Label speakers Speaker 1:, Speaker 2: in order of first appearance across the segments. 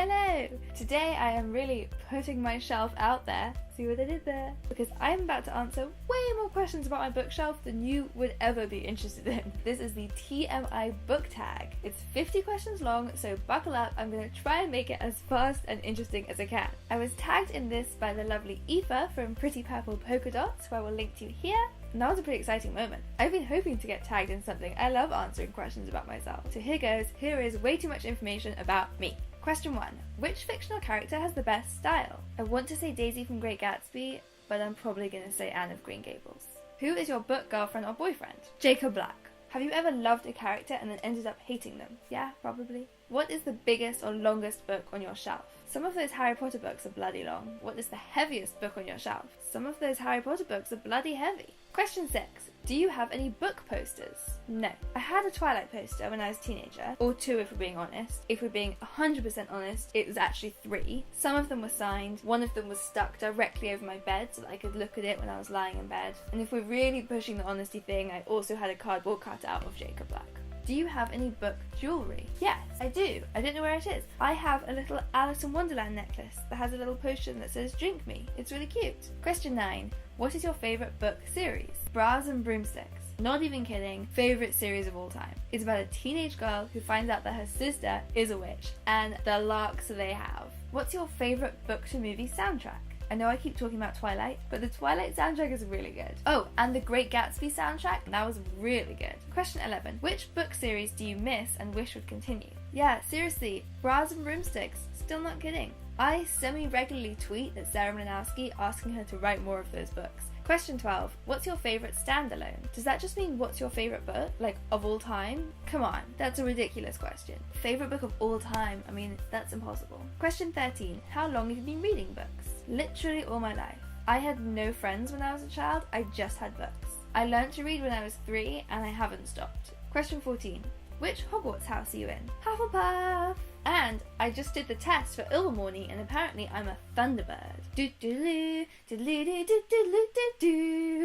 Speaker 1: Hello! Today I am really putting my shelf out there, see what I did there? Because I'm about to answer way more questions about my bookshelf than you would ever be interested in. This is the TMI book tag. It's 50 questions long, so buckle up, I'm going to try and make it as fast and interesting as I can. I was tagged in this by the lovely Aoife from Pretty Purple Polka Dots, who I will link to here. And that was a pretty exciting moment. I've been hoping to get tagged in something. I love answering questions about myself. So here goes. Here is way too much information about me. Question 1. Which fictional character has the best style? I want to say Daisy from Great Gatsby, but I'm probably going to say Anne of Green Gables. Who is your book girlfriend or boyfriend? Jacob Black. Have you ever loved a character and then ended up hating them? Yeah, probably. What is the biggest or longest book on your shelf? Some of those Harry Potter books are bloody long. What is the heaviest book on your shelf? Some of those Harry Potter books are bloody heavy. Question 6. Do you have any book posters? No. I had a Twilight poster when I was a teenager, or 2 if we're being honest. If we're being 100% honest, it was actually 3. Some of them were signed, one of them was stuck directly over my bed so that I could look at it when I was lying in bed. And if we're really pushing the honesty thing, I also had a cardboard cutout of Jacob Black. Do you have any book jewellery? Yes, I do. I don't know where it is. I have a little Alice in Wonderland necklace that has a little potion that says drink me. It's really cute. Question 9. What is your favourite book series? Bras and Broomsticks. Not even kidding, favourite series of all time. It's about a teenage girl who finds out that her sister is a witch and the larks they have. What's your favourite book to movie soundtrack? I know I keep talking about Twilight, but the Twilight soundtrack is really good. Oh, and the Great Gatsby soundtrack, that was really good. Question 11. Which book series do you miss and wish would continue? Yeah, seriously, Bras and Broomsticks, still not kidding. I semi-regularly tweet at Sarah Mlynowski asking her to write more of those books. Question 12. What's your favourite standalone? Does that just mean what's your favourite book? Like, of all time? Come on, that's a ridiculous question. Favourite book of all time? I mean, that's impossible. Question 13. How long have you been reading books? Literally all my life. I had no friends when I was a child, I just had books. I learnt to read when I was 3 and I haven't stopped. Question 14. Which Hogwarts house are you in? Hufflepuff! And I just did the test for Ilvermorny and apparently I'm a Thunderbird.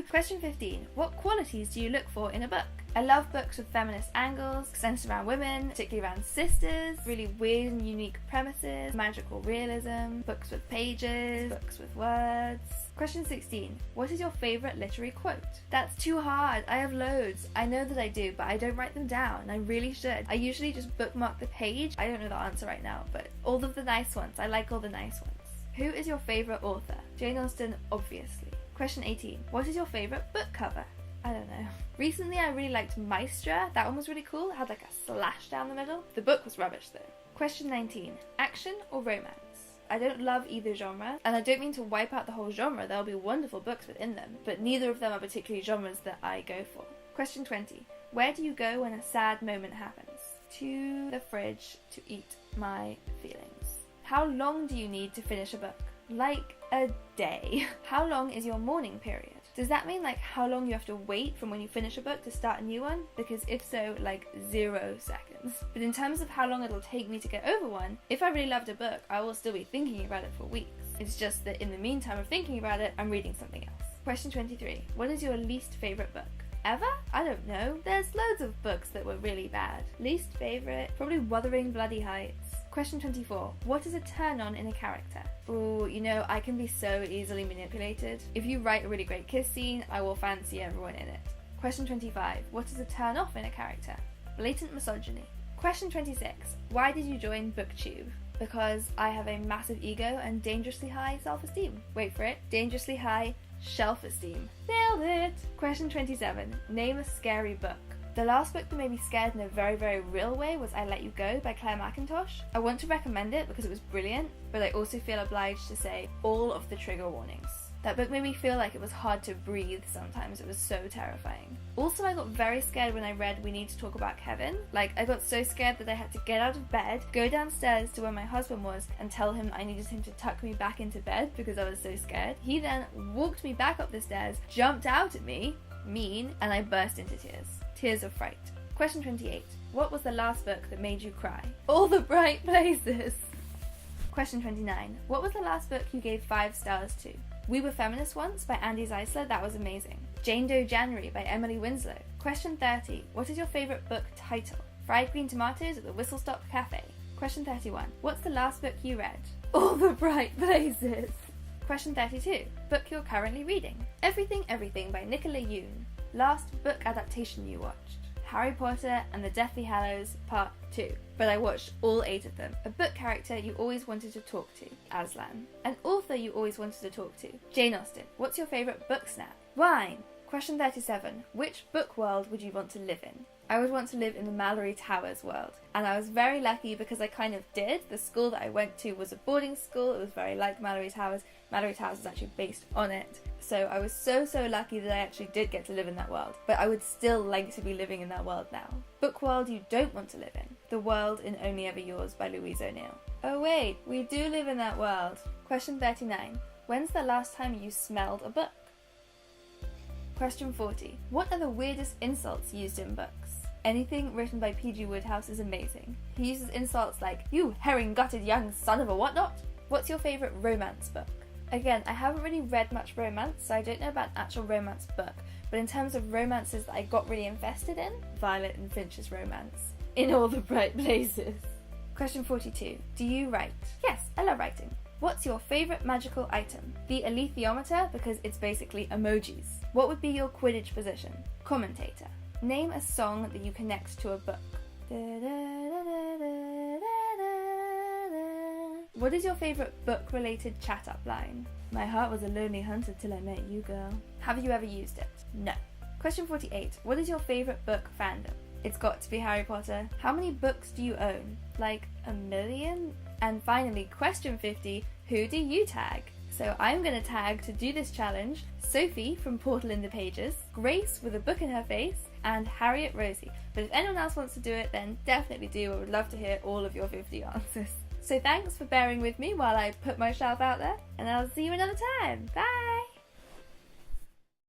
Speaker 1: Question 15. What qualities do you look for in a book? I love books with feminist angles, centered around women, particularly around sisters, really weird and unique premises, magical realism, books with pages, books with words. Question 16. What is your favourite literary quote? That's too hard. I have loads. I know that I do, but I don't write them down. I really should. I usually just bookmark the page. I don't know the answer right now, but all of the nice ones. I like all the nice ones. Who is your favourite author? Jane Austen, obviously. Question 18. What is your favourite book cover? I don't know. Recently I really liked Maestra. That one was really cool. It had like a slash down the middle. The book was rubbish though. Question 19. Action or romance? I don't love either genre, and I don't mean to wipe out the whole genre. There'll be wonderful books within them, but neither of them are particularly genres that I go for. Question 20. Where do you go when a sad moment happens? To the fridge to eat my feelings. How long do you need to finish a book? Like a day. How long is your mourning period? Does that mean like how long you have to wait from when you finish a book to start a new one? Because if so, like 0 seconds. But in terms of how long it'll take me to get over one, if I really loved a book, I will still be thinking about it for weeks. It's just that in the meantime of thinking about it, I'm reading something else. Question 23. What is your least favourite book? Ever? I don't know. There's loads of books that were really bad. Least favourite? Probably Wuthering Bloody Heights. Question 24. What is a turn-on in a character? Ooh, you know, I can be so easily manipulated. If you write a really great kiss scene, I will fancy everyone in it. Question 25. What is a turn-off in a character? Blatant misogyny. Question 26. Why did you join booktube? Because I have a massive ego and dangerously high self-esteem. Wait for it. Dangerously high shelf-esteem. Nailed it! Question 27. Name a scary book. The last book that made me scared in a very, very real way was I Let You Go by Claire Mackintosh. I want to recommend it because it was brilliant, but I also feel obliged to say all of the trigger warnings. That book made me feel like it was hard to breathe sometimes. It was so terrifying. Also, I got very scared when I read We Need to Talk About Kevin. Like, I got so scared that I had to get out of bed, go downstairs to where my husband was, and tell him I needed him to tuck me back into bed because I was so scared. He then walked me back up the stairs, jumped out at me, mean, and I burst into tears. Tears of fright. Question 28. What was the last book that made you cry? All the Bright Places. Question 29. What was the last book you gave 5 stars to? We Were Feminists Once by Andy Zeisler. That was amazing. Jane Doe January by Emily Winslow. Question 30. What is your favourite book title? Fried Green Tomatoes at the Whistle Stop Cafe. Question 31. What's the last book you read? All the Bright Places. Question 32. Book you're currently reading. Everything by Nicola Yoon. Last book adaptation you watched. Harry Potter and the Deathly Hallows Part 2. But I watched all 8 of them. A book character you always wanted to talk to. Aslan. An author you always wanted to talk to. Jane Austen. What's your favourite book snack? Wine. Question 37. Which book world would you want to live in? I would want to live in the Mallory Towers world. And I was very lucky because I kind of did. The school that I went to was a boarding school. It was very like Mallory Towers. Mallory Towers is actually based on it. So I was so lucky that I actually did get to live in that world. But I would still like to be living in that world now. Book world you don't want to live in. The World in Only Ever Yours by Louise O'Neill. Oh wait, we do live in that world. Question 39. When's the last time you smelled a book? Question 40. What are the weirdest insults used in books? Anything written by P.G. Wodehouse is amazing. He uses insults like, "You herring-gutted young son of a whatnot." What's your favourite romance book? Again, I haven't really read much romance, so I don't know about an actual romance book, but in terms of romances that I got really invested in, Violet and Finch's romance. In All the Bright Places. Question 42. Do you write? Yes, I love writing. What's your favourite magical item? The alethiometer, because it's basically emojis. What would be your Quidditch position? Commentator. Name a song that you connect to a book. What is your favourite book-related chat-up line? My heart was a lonely hunter till I met you, girl. Have you ever used it? No. Question 48. What is your favourite book fandom? It's got to be Harry Potter. How many books do you own? Like 1 million? And finally, question 50. Who do you tag? So I'm going to tag, to do this challenge, Sophie from Portal in the Pages, Grace with a book in her face, and Harriet Rosie. But if anyone else wants to do it, then definitely do. I would love to hear all of your 50 answers. So thanks for bearing with me while I put myself out there, and I'll see you another time. Bye!